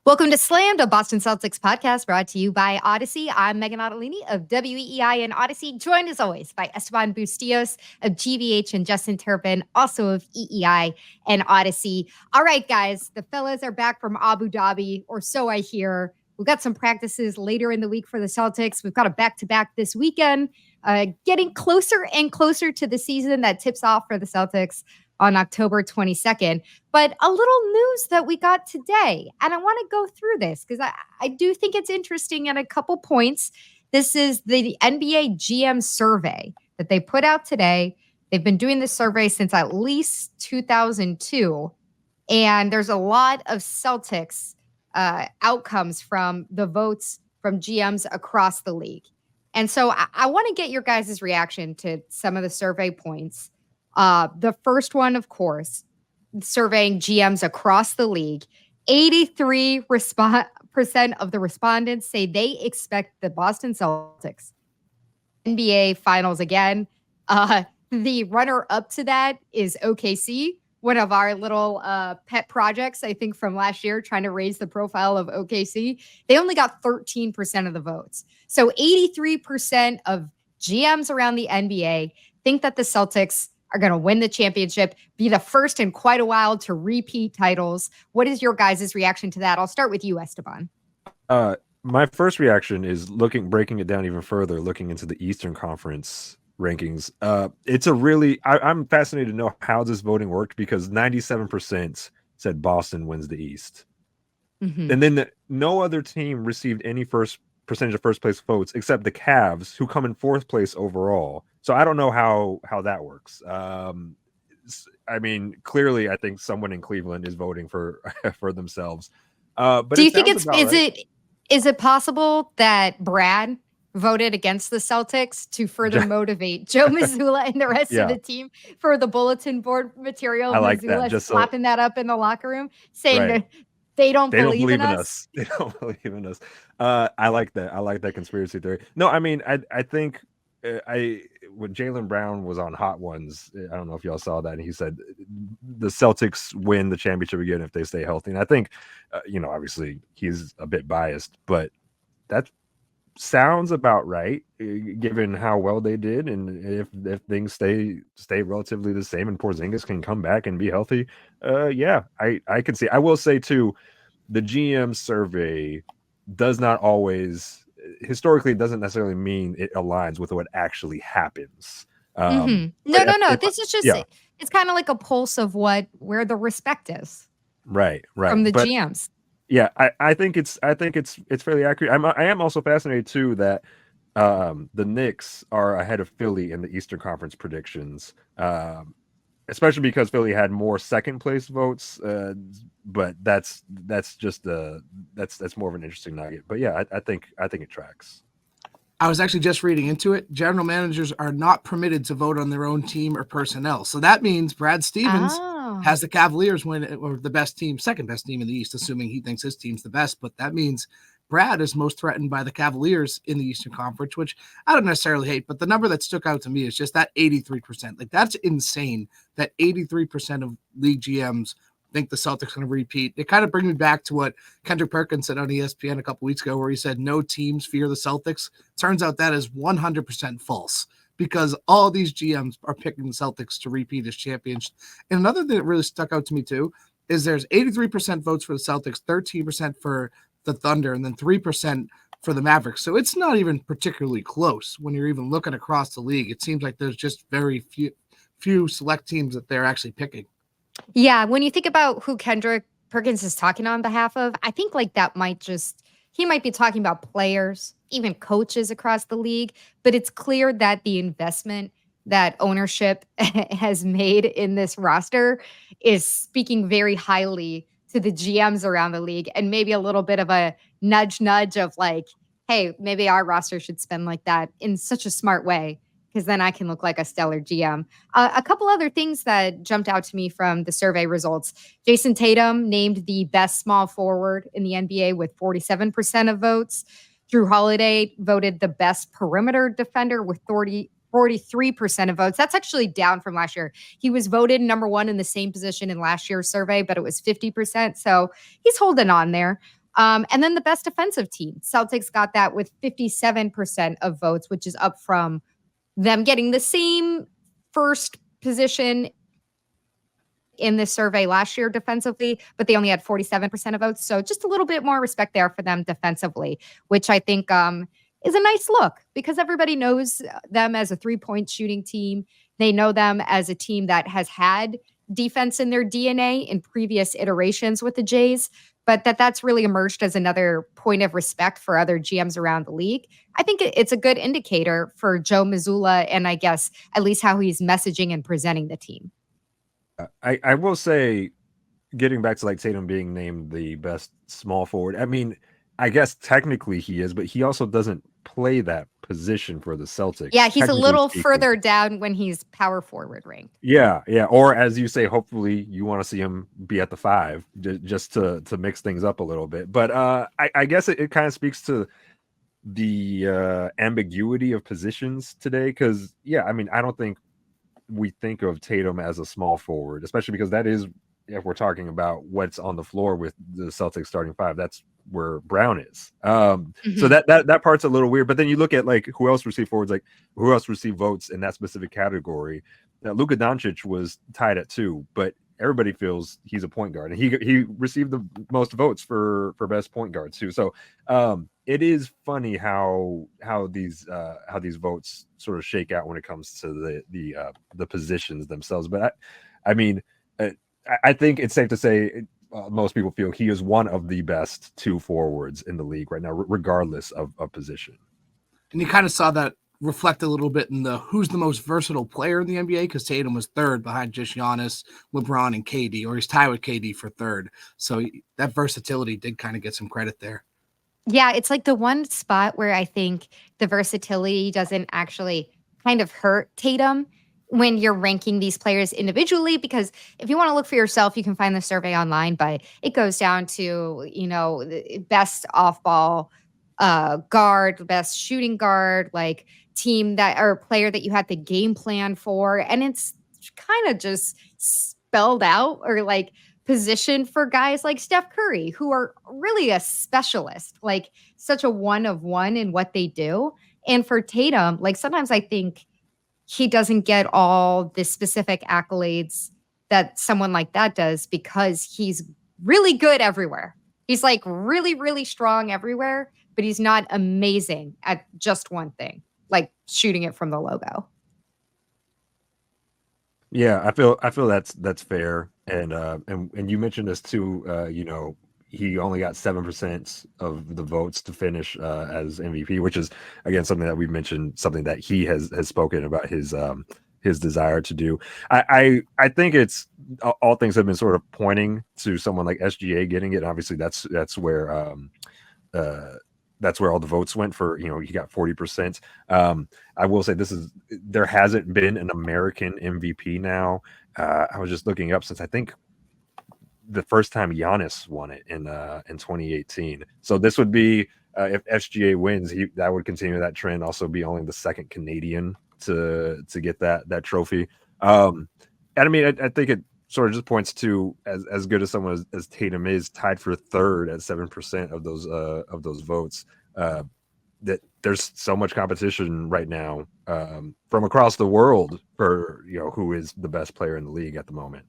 Welcome to Slammed, a Boston Celtics podcast brought to you by Odyssey. I'm Meghan Ottolini of WEEI and Odyssey, joined as always by Esteban Bustillos of GVH and Justin Turpin, also of EEI and Odyssey. All right, guys, the fellas are back from Abu Dhabi, or so I hear. We've got some practices later in the week for the Celtics. We've got a back-to-back this weekend, getting closer and closer to the season that tips off for the Celtics on October 22nd. But a little news that we got today, and I want to go through this because I do think it's interesting at a couple points. This is the NBA GM survey that they put out today. They've been doing this survey since at least 2002, and there's a lot of Celtics outcomes from the votes from GMs across the league. And so I want to get your guys' reaction to some of the survey points. The first one, of course, surveying GMs across the league, 83% of the respondents say they expect the Boston Celtics NBA Finals again. The runner-up to that is OKC, one of our little pet projects, I think, from last year, trying to raise the profile of OKC. They only got 13% of the votes. So 83% of GMs around the NBA think that the Celtics are going to win the championship, be the first in quite a while to repeat titles. What is your guys' reaction to that? I'll start with you, Esteban. My first reaction is breaking it down even further, looking into the Eastern Conference rankings. It's a really, I'm fascinated to know how this voting worked because 97% said Boston wins the East. Mm-hmm. And then no other team received any percentage of first place votes except the Cavs, who come in fourth place overall. So I don't know how that works. I mean, clearly, I think someone in Cleveland is voting for themselves. But do you think is it possible that Brad voted against the Celtics to further motivate Joe Mazzulla and the rest of the team for the bulletin board material? I like Mazzulla that. slapping that up in the locker room, saying that they don't believe in us. They don't believe in us. I like that. I like that conspiracy theory. No, I mean, I think when Jaylen Brown was on Hot Ones, I don't know if y'all saw that, and he said the Celtics win the championship again if they stay healthy. And I think, obviously he's a bit biased, but that sounds about right, given how well they did, and if things stay relatively the same, and Porzingis can come back and be healthy, I can see. I will say too, the GM survey does not always, historically, doesn't necessarily mean it aligns with what actually happens. No. This is just it's kind of like a pulse of where the respect is, right from the GMs. Yeah, I think it's fairly accurate. I am also fascinated too that the Knicks are ahead of Philly in the Eastern Conference predictions, especially because Philly had more second place votes. But that's just that's more of an interesting nugget. But yeah, I think it tracks. I was actually just reading into it. General managers are not permitted to vote on their own team or personnel. So that means Brad Stevens has the Cavaliers win, or the best team, second best team in the East, assuming he thinks his team's the best. But that means Brad is most threatened by the Cavaliers in the Eastern Conference, which I don't necessarily hate. But the number that stuck out to me is just that 83%. Like, that's insane that 83% of league GMs think the Celtics are going to repeat. It kind of brings me back to what Kendrick Perkins said on ESPN a couple weeks ago, where he said no teams fear the Celtics. Turns out that is 100% false, because all these GMs are picking the Celtics to repeat as champions. And another thing that really stuck out to me too is there's 83% votes for the Celtics, 13% for the Thunder, and then 3% for the Mavericks. So it's not even particularly close when you're even looking across the league. It seems like there's just very few select teams that they're actually picking. Yeah, when you think about who Kendrick Perkins is talking on behalf of, I think like that he might be talking about players, even coaches across the league, but it's clear that the investment that ownership has made in this roster is speaking very highly to the GMs around the league, and maybe a little bit of a nudge of like, hey, maybe our roster should spend like that in such a smart way, because then I can look like a stellar GM. A couple other things that jumped out to me from the survey results. Jason Tatum named the best small forward in the NBA with 47% of votes. Jrue Holiday voted the best perimeter defender with 43% of votes. That's actually down from last year. He was voted number one in the same position in last year's survey, but it was 50%. So he's holding on there. And then the best defensive team. Celtics got that with 57% of votes, which is up from them getting the same first position in this survey last year defensively, but they only had 47% of votes. So just a little bit more respect there for them defensively, which I think is a nice look because everybody knows them as a three-point shooting team. They know them as a team that has had defense in their DNA in previous iterations with the Jays, but that's really emerged as another point of respect for other GMs around the league. I think it's a good indicator for Joe Mazzulla and I guess at least how he's messaging and presenting the team. I will say, getting back to like Tatum being named the best small forward, I mean, I guess technically he is, but he also doesn't play that position for the Celtics. Yeah, he's a little further down when he's power forward ranked. Yeah. Or as you say, hopefully you want to see him be at the 5 just to mix things up a little bit. But I guess it kind of speaks to the ambiguity of positions today because, yeah, I mean, I don't think we think of Tatum as a small forward, especially because that is, if we're talking about what's on the floor with the Celtics starting 5, that's where Brown is. So that part's a little weird. But then you look at like who else received forwards, like who else received votes in that specific category. Now, Luka Doncic was tied at 2, but everybody feels he's a point guard, and he received the most votes for best point guard too. So it is funny how these votes sort of shake out when it comes to the positions themselves. But I mean, I think it's safe to say most people feel he is one of the best 2 forwards in the league right now, regardless of position. And you kind of saw that reflect a little bit in the who's the most versatile player in the NBA, because Tatum was 3rd behind just Giannis, LeBron, and KD, or he's tied with KD for 3rd. So that versatility did kind of get some credit there. Yeah, it's like the one spot where I think the versatility doesn't actually kind of hurt Tatum when you're ranking these players individually, because if you want to look for yourself, you can find the survey online, but it goes down to, the best off-ball guard, best shooting guard, like team that or player that you had the game plan for. And it's kind of just spelled out or like positioned for guys like Steph Curry, who are really a specialist, like such a one of one in what they do. And for Tatum, like sometimes I think he doesn't get all the specific accolades that someone like that does because he's really good everywhere. He's like really, really strong everywhere, but he's not amazing at just one thing, like shooting it from the logo. Yeah, I feel that's fair. And you mentioned this too, he only got 7% of the votes to finish as MVP, which is again something that we've mentioned, something that he has spoken about his desire to do. I think it's all things have been sort of pointing to someone like SGA getting it. And obviously that's where all the votes went for. He got 40%. I will say there hasn't been an American MVP now. I was just looking up since I think the first time Giannis won it in 2018. So this would be if SGA wins, that would continue that trend. Also, be only the 2nd Canadian to get that trophy. And I mean, I think it sort of just points to as good as someone as Tatum is, tied for 3rd at 7% of those votes. That there's so much competition right now from across the world for who is the best player in the league at the moment.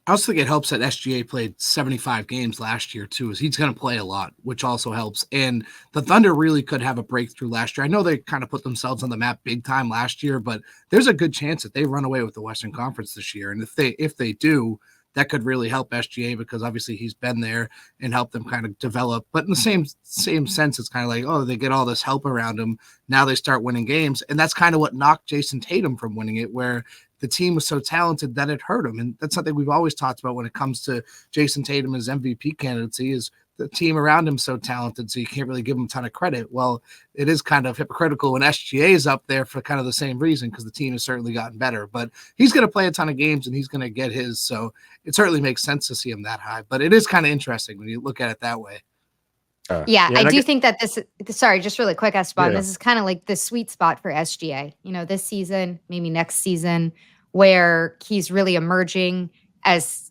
I also think it helps that SGA played 75 games last year, too, as he's going to play a lot, which also helps. And the Thunder really could have a breakthrough last year. I know they kind of put themselves on the map big time last year, but there's a good chance that they run away with the Western Conference this year. And if they do, that could really help SGA because obviously he's been there and helped them kind of develop. But in the same sense, it's kind of like, oh, they get all this help around him. Now they start winning games. And that's kind of what knocked Jason Tatum from winning it, where the team was so talented that it hurt him. And that's something we've always talked about when it comes to Jason Tatum as MVP candidacy is the team around him so talented, so you can't really give him a ton of credit. Well, it is kind of hypocritical when SGA is up there for kind of the same reason, because the team has certainly gotten better. But he's going to play a ton of games and he's going to get his, so it certainly makes sense to see him that high. But it is kind of interesting when you look at it that way. I do think that sorry, just really quick, Esteban, this is kind of like the sweet spot for SGA, this season, maybe next season, where he's really emerging as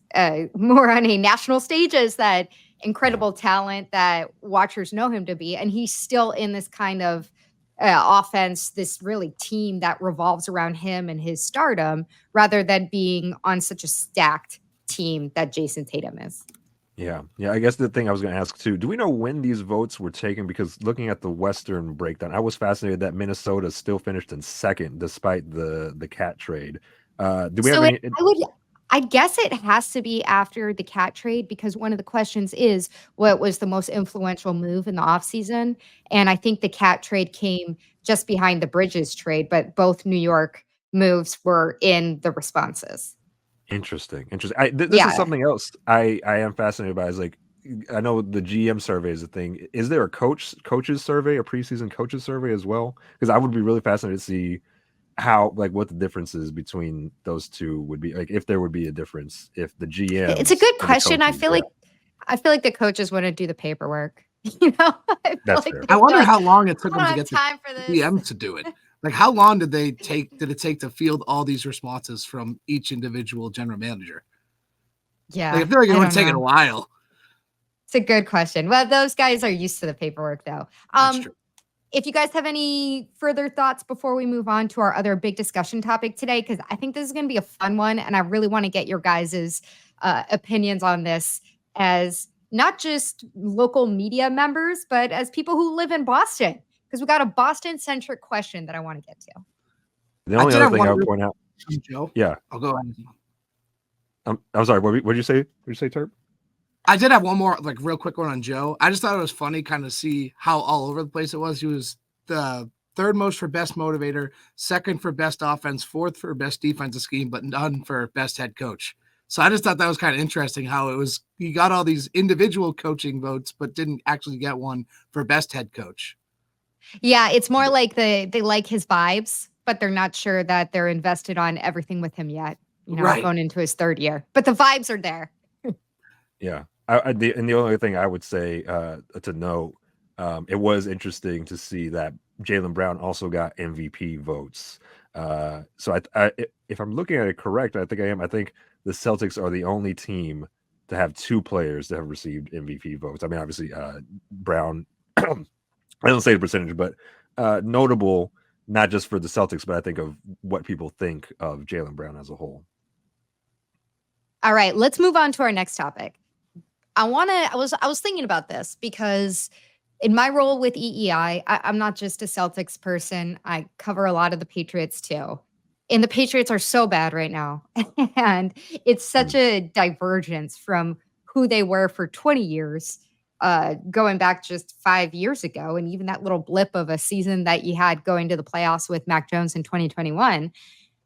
more on a national stage as that incredible talent that watchers know him to be. And he's still in this kind of offense, this really team that revolves around him and his stardom, rather than being on such a stacked team that Jason Tatum is. Yeah. I guess the thing I was going to ask too, do we know when these votes were taken? Because looking at the Western breakdown, I was fascinated that Minnesota still finished in second despite the cat trade. Do we have any? I guess it has to be after the cat trade, because one of the questions is what was the most influential move in the offseason. And I think the cat trade came just behind the Bridges trade, but both New York moves were in the responses. Interesting. This is something else I am fascinated by. Is like, I know the GM survey is a thing. Is there a coaches survey, a preseason coaches survey as well? Because I would be really fascinated to see how, like, what the differences between those two would be, like, if there would be a difference, if the GM. It's a good question. I feel like the coaches wouldn't do the paperwork. You know, I wonder how long it took them to get the GMs to do it. Like, how long did it take to field all these responses from each individual general manager? Yeah, like, I feel like it would take a while. It's a good question. Well, those guys are used to the paperwork, though. That's true. If you guys have any further thoughts before we move on to our other big discussion topic today, because I think this is going to be a fun one, and I really want to get your guys' opinions on this as not just local media members, but as people who live in Boston, because we got a Boston-centric question that I want to get to. The only other thing I would point out, Joe. Yeah, I'll go ahead. I'm sorry. What did you say? What did you say, Turp? I did have one more, like, real quick one on Joe. I just thought it was funny kind of see how all over the place it was. He was the third most for best motivator, second for best offense, fourth for best defensive scheme, but none for best head coach. So I just thought that was kind of interesting how it was. He got all these individual coaching votes, but didn't actually get one for best head coach. Yeah, it's more like they like his vibes, but they're not sure that they're invested on everything with him yet. You know, going into his third year, but the vibes are there. Yeah. The only thing I would say to note, it was interesting to see that Jaylen Brown also got MVP votes. So if I'm looking at it correct, I think I am. I think the Celtics are the only team to have two players that have received MVP votes. I mean, obviously, Brown, I don't say the percentage, but notable, not just for the Celtics, but I think of what people think of Jaylen Brown as a whole. All right, let's move on to our next topic. I was thinking about this because in my role with EEI, I'm not just a Celtics person. I cover a lot of the Patriots too. And the Patriots are so bad right now. And it's such a divergence from who they were for 20 years, going back just 5 years ago. And even that little blip of a season that you had going to the playoffs with Mac Jones in 2021.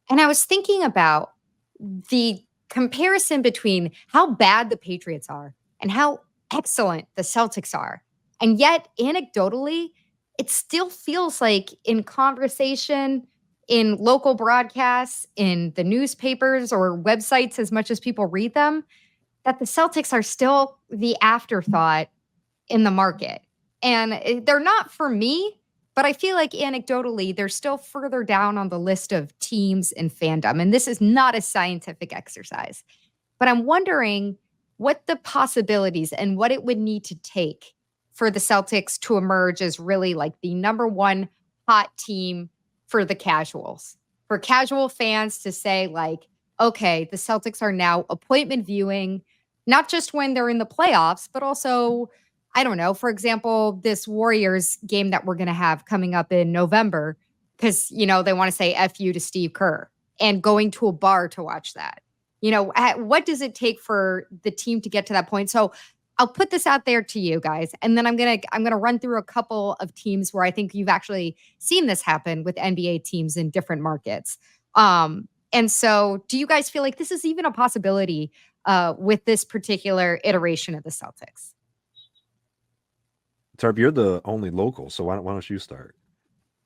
And I was thinking about the comparison between how bad the Patriots are and how excellent the Celtics are. And yet, anecdotally, it still feels like in conversation, in local broadcasts, in the newspapers or websites, as much as people read them, that the Celtics are still the afterthought in the market. And they're not for me, but I feel like anecdotally, they're still further down on the list of teams and fandom. And this is not a scientific exercise. But I'm wondering what the possibilities and what it would need to take for the Celtics to emerge as really like the number one hot team for the casuals, for casual fans to say like, okay, the Celtics are now appointment viewing, not just when they're in the playoffs, but also, I don't know, for example, this Warriors game that we're going to have coming up in November, because, you know, they want to say F you to Steve Kerr and going to a bar to watch that. You know, what does it take for the team to get to that point? So I'll put this out there to you guys, and then I'm gonna run through a couple of teams where I think you've actually seen this happen with NBA teams in different markets. And so, do you guys feel like this is even a possibility with this particular iteration of the Celtics? Turp, you're the only local, so why don't you start?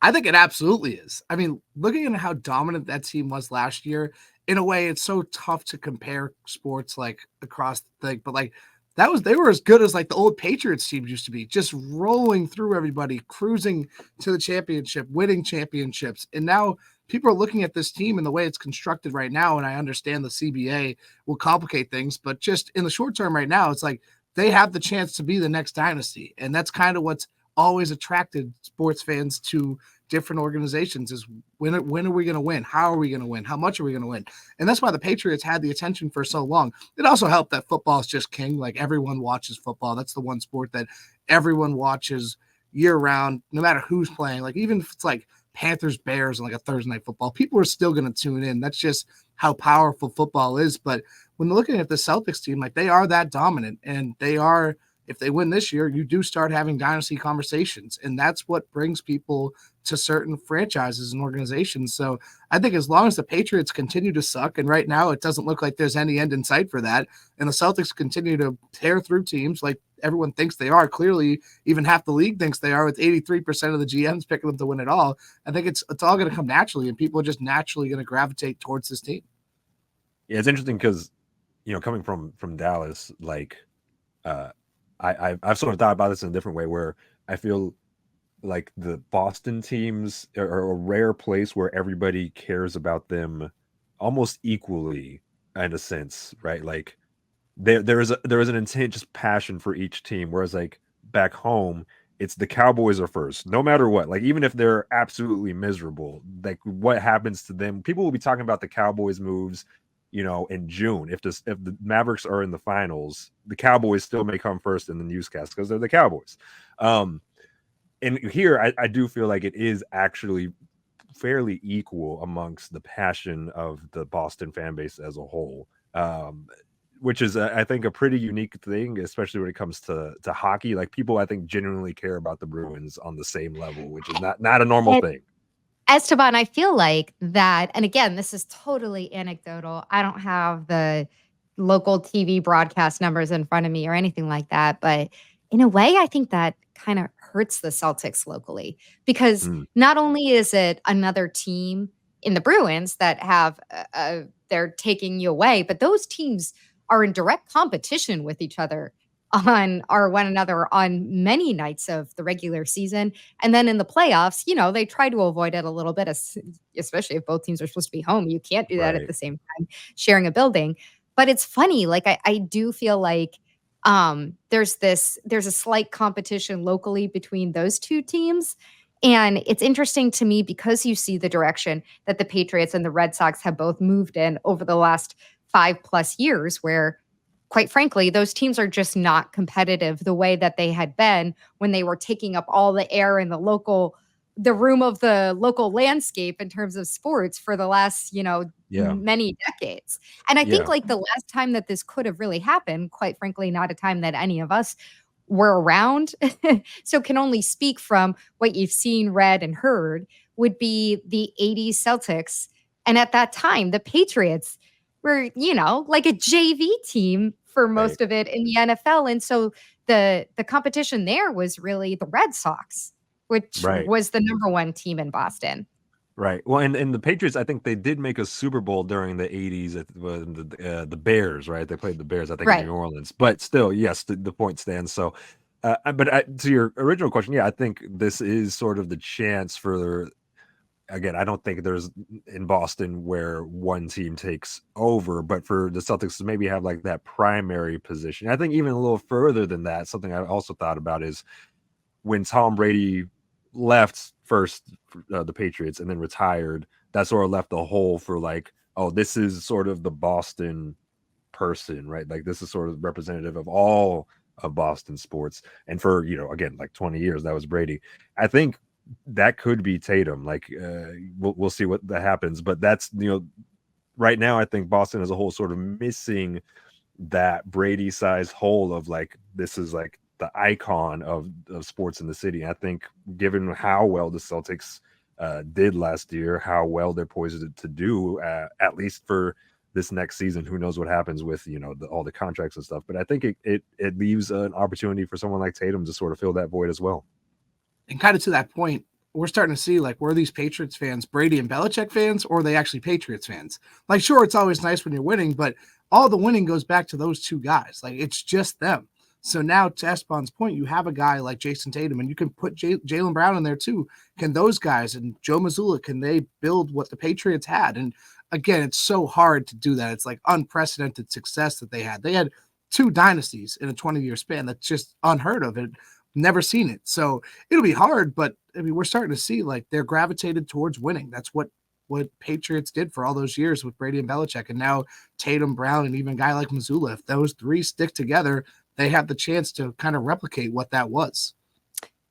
I think it absolutely is. I mean, looking at how dominant that team was last year, in a way, it's so tough to compare sports like across the thing, but like they were as good as like the old Patriots teams used to be, just rolling through everybody, cruising to the championship, winning championships. And now people are looking at this team and the way it's constructed right now. And I understand the CBA will complicate things, but just in the short term right now, it's like they have the chance to be the next dynasty. And that's kind of what's always attracted sports fans to different organizations is when are we going to win? How are we going to win? How much are we going to win? And that's why the Patriots had the attention for so long. It also helped that football is just king. Like everyone watches football. That's the one sport that everyone watches year round, no matter who's playing. Like even if it's like Panthers, Bears, and like a Thursday night football, people are still going to tune in. That's just how powerful football is. But when looking at the Celtics team, like they are that dominant, and they are, if they win this year, you do start having dynasty conversations. And that's what brings people to certain franchises and organizations. So I think as long as the Patriots continue to suck, and right now it doesn't look like there's any end in sight for that, and the Celtics continue to tear through teams like everyone thinks they are, clearly even half the league thinks they are, with 83% of the GMs picking them to win it all, I think it's all going to come naturally, and people are just naturally going to gravitate towards this team. Yeah, it's interesting because, coming from Dallas, like I've sort of thought about this in a different way, where I feel like the Boston teams are a rare place where everybody cares about them almost equally, in a sense, right? Like there is an intense just passion for each team, whereas like back home, it's the Cowboys are first, no matter what. Like even if they're absolutely miserable, like what happens to them, people will be talking about the Cowboys moves, in June. If the Mavericks are in the finals, the Cowboys still may come first in the newscast because they're the Cowboys. And here, I do feel like it is actually fairly equal amongst the passion of the Boston fan base as a whole, which is, I think, a pretty unique thing, especially when it comes to hockey. Like people, I think, genuinely care about the Bruins on the same level, which is not a normal thing. Esteban, I feel like that, and again, this is totally anecdotal. I don't have the local TV broadcast numbers in front of me or anything like that, but in a way, I think that kind of hurts the Celtics locally, because not only is it another team in the Bruins that have they're taking you away, but those teams are in direct competition with each other on one another on many nights of the regular season. And then in the playoffs, they try to avoid it a little bit, especially if both teams are supposed to be home. You can't do that at the same time, sharing a building. But it's funny, like I do feel like there's a slight competition locally between those two teams. And it's interesting to me because you see the direction that the Patriots and the Red Sox have both moved in over the last 5+ years, where quite frankly, those teams are just not competitive the way that they had been when they were taking up all the air in the room of the local landscape in terms of sports for the last, many decades. And I think like the last time that this could have really happened, quite frankly, not a time that any of us were around, so can only speak from what you've seen, read, and heard, would be the 80s Celtics. And at that time, the Patriots were, like a JV team for most of it in the NFL. And so the competition there was really the Red Sox, which was the number one team in Boston. Right. Well, and the Patriots, I think they did make a Super Bowl during the 80s at the Bears, right? They played the Bears, I think, in New Orleans. But still, yes, the point stands. So, but to your original question, yeah, I think this is sort of the chance for, again, I don't think there's in Boston where one team takes over, but for the Celtics to maybe have like that primary position. I think even a little further than that, something I also thought about is when Tom Brady left first the Patriots and then retired, that sort of left a hole for like, oh, this is sort of the Boston person, right? Like this is sort of representative of all of Boston sports. And for, again, like 20 years, that was Brady. I think that could be Tatum. Like we'll see what that happens, but that's right now I think Boston as a whole sort of missing that Brady sized hole of like, this is like the icon of sports in the city. I think given how well the Celtics did last year, how well they're poised to do at least for this next season. Who knows what happens with all the contracts and stuff, but I think it leaves an opportunity for someone like Tatum to sort of fill that void as well. And kind of to that point, we're starting to see, like, were these Patriots fans Brady and Belichick fans, or are they actually Patriots fans? Like, sure, it's always nice when you're winning, but all the winning goes back to those two guys. Like, it's just them. So now, to Esteban's point, you have a guy like Jason Tatum, and you can put Jaylen Brown in there too. Can those guys and Joe Mazzulla, can they build what the Patriots had? And again, it's so hard to do that. It's like unprecedented success that they had. They had 2 dynasties in a 20-year span. That's just unheard of. It never seen it. So it'll be hard, but I mean, we're starting to see like they're gravitated towards winning. That's what Patriots did for all those years with Brady and Belichick, and now Tatum, Brown, and even a guy like Missoula. If those 3 stick together, they have the chance to kind of replicate what that was.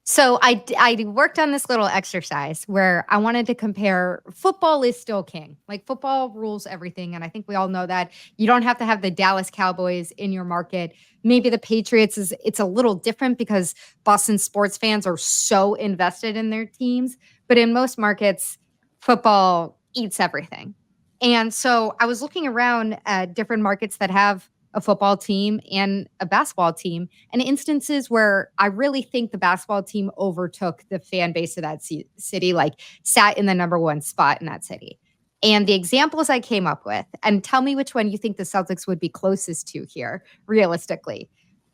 So I worked on this little exercise where I wanted to compare. Football is still king. Like, football rules everything. And I think we all know that. You don't have to have the Dallas Cowboys in your market. Maybe the Patriots it's a little different because Boston sports fans are so invested in their teams. But in most markets, football eats everything. And so I was looking around at different markets that have a football team and a basketball team, and instances where I really think the basketball team overtook the fan base of that city, like sat in the number 1 spot in that city. And the examples I came up with, and tell me which one you think the Celtics would be closest to here, realistically.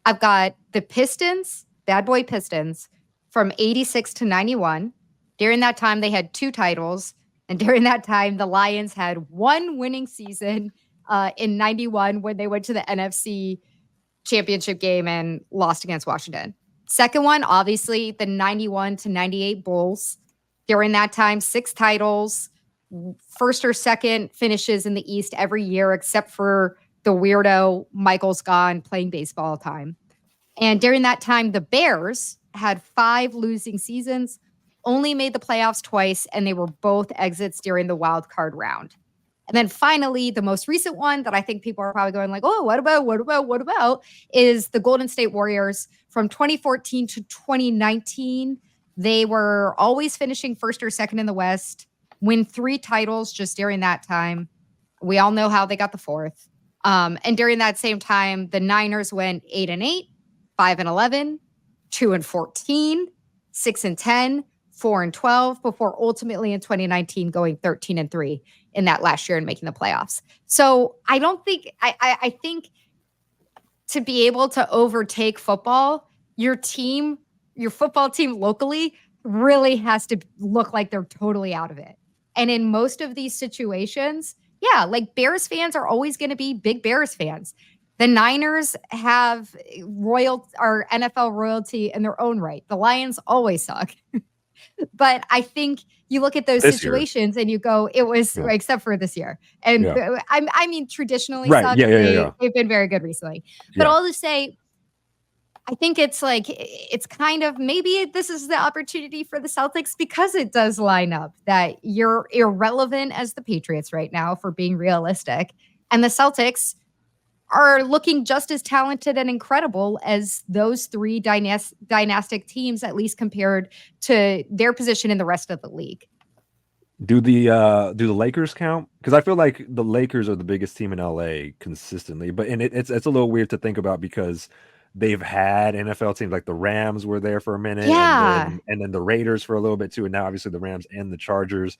I've got the Pistons, bad boy Pistons, from 86 to 91. During that time, they had 2 titles. And during that time, the Lions had 1 winning season in 91 when they went to the NFC championship game and lost against Washington. Second one, obviously, the 91 to 98 Bulls. During that time, 6 titles, first or second finishes in the East every year, except for the weirdo Michael Scott playing baseball time. And during that time, the Bears had 5 losing seasons, only made the playoffs twice, and they were both exits during the wild card round. And then finally, the most recent one that I think people are probably going like, oh, what about is the Golden State Warriors from 2014 to 2019. They were always finishing first or second in the West, win 3 titles just during that time. We all know how they got the 4th. And during that same time, the Niners went 8-8, 5-11, 2-14, 6-10, 4-12, before ultimately in 2019 going 13-3 in that last year and making the playoffs. So I don't think I think to be able to overtake football, your football team locally really has to look like they're totally out of it. And in most of these situations, yeah, like Bears fans are always going to be big Bears fans. The Niners have NFL royalty in their own right. The Lions always suck. But I think you look at those situations and you go, it was except for this year. And I mean, traditionally, they've been very good recently. But I'll just say, I think it's like, it's kind of, maybe this is the opportunity for the Celtics because it does line up that you're irrelevant as the Patriots right now, for being realistic. And the Celtics are looking just as talented and incredible as those 3 dynastic teams, at least compared to their position in the rest of the league. Do the Lakers count? Because I feel like the Lakers are the biggest team in LA consistently, but it's a little weird to think about because they've had NFL teams like the Rams were there for a minute, and then the Raiders for a little bit too, and now obviously the Rams and the Chargers.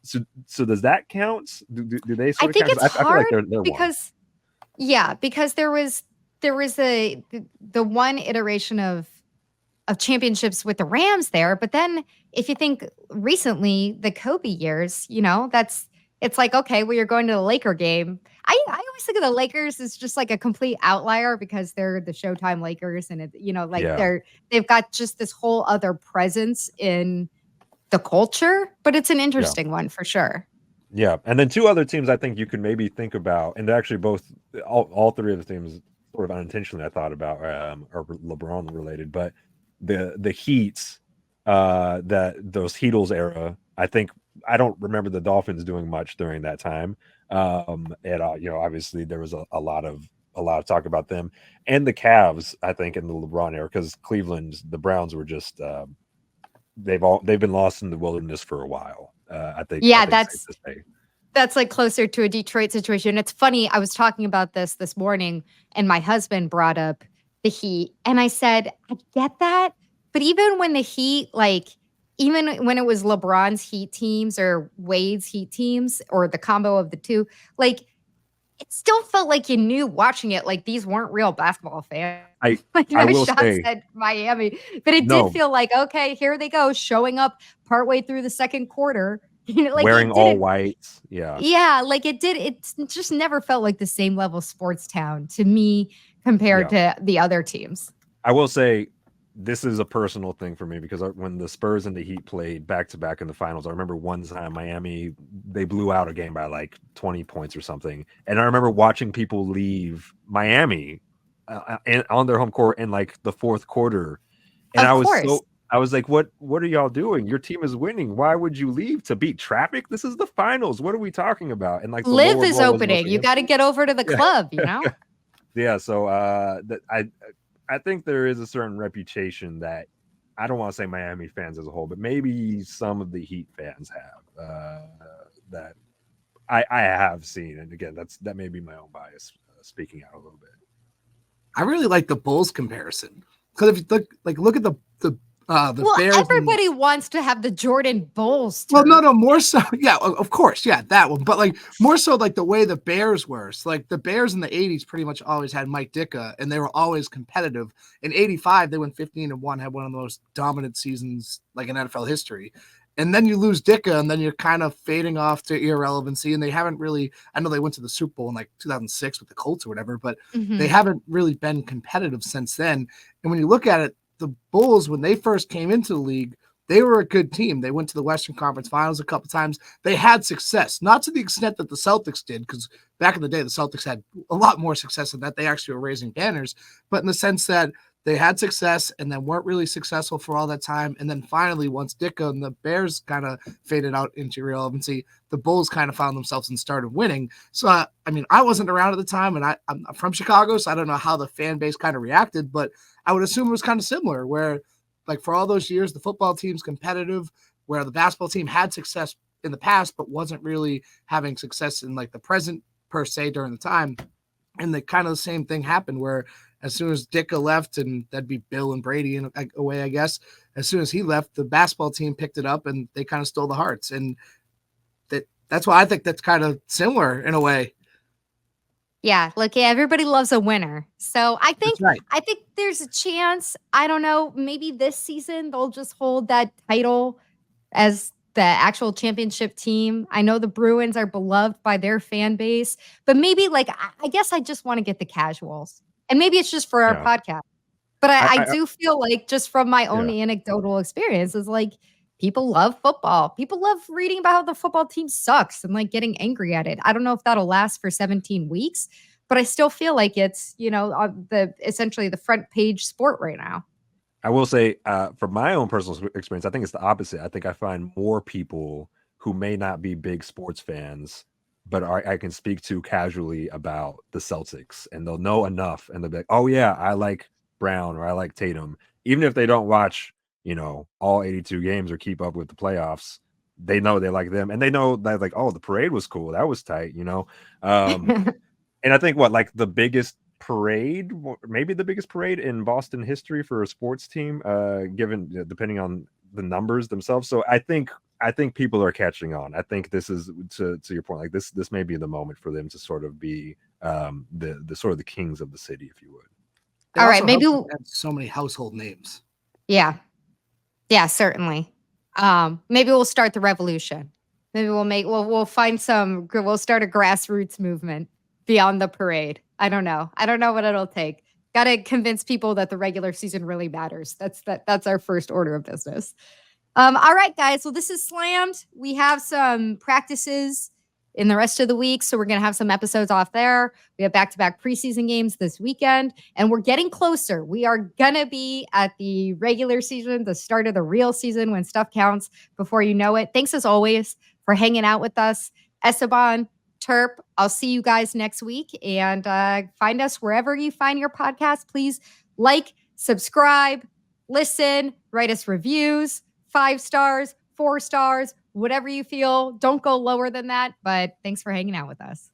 So does that count? Do they sort of count? I feel like they're because. Yeah, because there was the one iteration of championships with the Rams there, but then if you think recently the Kobe years, it's like, okay, well, you're going to the Laker game. I always think of the Lakers as just like a complete outlier because they're the Showtime Lakers, and they've got just this whole other presence in the culture. But it's an interesting one for sure. Yeah, and then 2 other teams I think you could maybe think about, and they're actually all 3 of the teams sort of unintentionally I thought about are LeBron related, but the Heats, that those Heatles era, I don't remember the Dolphins doing much during that time, and obviously there was a lot of talk about them, and the Cavs I think in the LeBron era, because the Browns were just they've been lost in the wilderness for a while. I think that's like closer to a Detroit situation. It's funny. I was talking about this morning, and my husband brought up the Heat, and I said, I get that, but even when the Heat, even when it was LeBron's Heat teams or Wade's Heat teams, or the combo of the 2, it still felt like you knew watching it, like these weren't real basketball fans. I will say at Miami, but it did feel like, okay, here they go, showing up partway through the second quarter, wearing all whites. Yeah, it just never felt like the same level sports town to me compared to the other teams. I will say this is a personal thing for me because when the Spurs and the Heat played back to back in the finals, I remember one time Miami, they blew out a game by like 20 points or something. And I remember watching people leave Miami on their home court in like the fourth quarter. And I was like, what are y'all doing? Your team is winning. Why would you leave to beat traffic? This is the finals. What are we talking about? And like the Live is opening. You got to get over to the club, you know? Yeah. So I think there is a certain reputation that I don't want to say Miami fans as a whole, but maybe some of the Heat fans have that I have seen. And again, that may be my own bias speaking out a little bit. I really like the Bulls comparison because if you look at the Bears. Everybody wants to have the Jordan Bulls. Well, no, more so. Yeah, of course. Yeah, that one. But like more so like the way the Bears were. So, like the Bears in the 80s pretty much always had Mike Ditka and they were always competitive. In 85, they went 15-1, had one of the most dominant seasons like in NFL history. And then you lose Ditka and then you're kind of fading off to irrelevancy. And they haven't really, I know they went to the Super Bowl in like 2006 with the Colts or whatever, but they haven't really been competitive since then. And when you look at it, the Bulls, when they first came into the league, they were a good team. They went to the Western Conference Finals a couple times. They had success, not to the extent that the Celtics did, because back in the day, the Celtics had a lot more success than that. They actually were raising banners, but in the sense that they had success and then weren't really successful for all that time. And then finally, once Ditka and the Bears kind of faded out into irrelevancy, the Bulls kind of found themselves and started winning. So, I mean, I wasn't around at the time, and I'm from Chicago, so I don't know how the fan base kind of reacted, but I would assume it was kind of similar where, like, for all those years, the football team's competitive, where the basketball team had success in the past, but wasn't really having success in, like, the present, per se, during the time. And the kind of the same thing happened where as soon as Ditka left, and that'd be Bill and Brady in a way, I guess, as soon as he left, the basketball team picked it up, and they kind of stole the hearts. And that's why I think that's kind of similar in a way. Yeah, look, everybody loves a winner. So I think there's a chance, I don't know, maybe this season they'll just hold that title as the actual championship team. I know the Bruins are beloved by their fan base, but maybe like, I guess I just want to get the casuals. And maybe it's just for our podcast. But I do feel like just from my own anecdotal experiences, like people love football. People love reading about how the football team sucks and like getting angry at it. I don't know if that'll last for 17 weeks, but I still feel like it's, essentially the front page sport right now. I will say from my own personal experience, I think it's the opposite. I think I find more people who may not be big sports fans, but I can speak to casually about the Celtics, and they'll know enough, and they'll be like, oh yeah, I like Brown or I like Tatum. Even if they don't watch, all 82 games or keep up with the playoffs, they know they like them. And they know that like, oh, the parade was cool. That was tight, And I think the biggest parade, maybe the biggest parade in Boston history for a sports team, given depending on the numbers themselves. So I think people are catching on. I think this is to your point, like this may be the moment for them to sort of be the sort of the kings of the city, if you would. All right, maybe we'll have so many household names. Yeah, certainly. Maybe we'll start the revolution. Maybe we'll find we'll start a grassroots movement beyond the parade. I don't know what it'll take. Got to convince people that the regular season really matters. That's our first order of business. All right, guys. Well, this is Slammed. We have some practices in the rest of the week, so we're going to have some episodes off there. We have back-to-back preseason games this weekend, and we're getting closer. We are going to be at the regular season, the start of the real season when stuff counts before you know it. Thanks, as always, for hanging out with us. Esteban, Turp, I'll see you guys next week, and find us wherever you find your podcast. Please like, subscribe, listen, write us reviews. 5 stars, 4 stars, whatever you feel. Don't go lower than that. But thanks for hanging out with us.